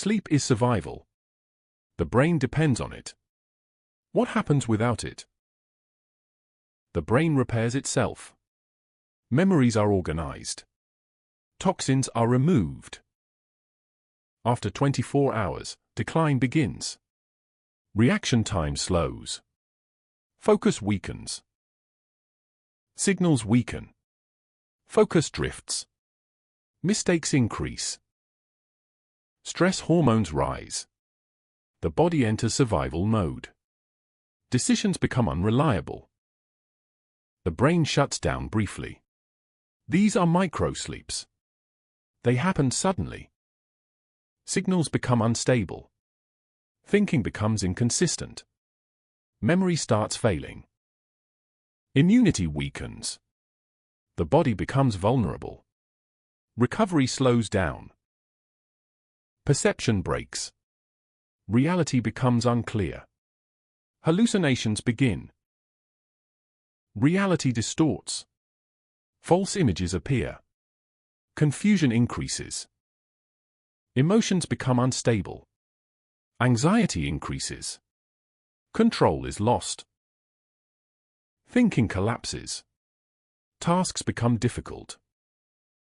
Sleep is survival. The brain depends on it. What happens without it? The brain repairs itself. Memories are organized. Toxins are removed. After 24 hours, decline begins. Reaction time slows. Focus weakens. Signals weaken. Focus drifts. Mistakes increase. Stress hormones rise. The body enters survival mode. Decisions become unreliable. The brain shuts down briefly. These are microsleeps. They happen suddenly. Signals become unstable. Thinking becomes inconsistent. Memory starts failing. Immunity weakens. The body becomes vulnerable. Recovery slows down. Perception breaks. Reality becomes unclear. Hallucinations begin. Reality distorts. False images appear. Confusion increases. Emotions become unstable. Anxiety increases. Control is lost. Thinking collapses. Tasks become difficult.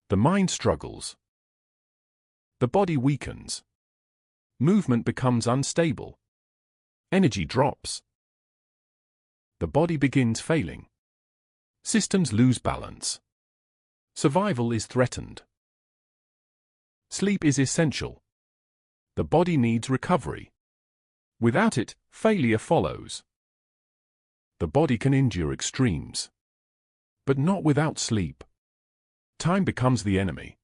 The mind struggles. The body weakens. Movement becomes unstable. Energy drops. The body begins failing. Systems lose balance. Survival is threatened. Sleep is essential. The body needs recovery. Without it, failure follows. The body can endure extremes. But not without sleep. Time becomes the enemy.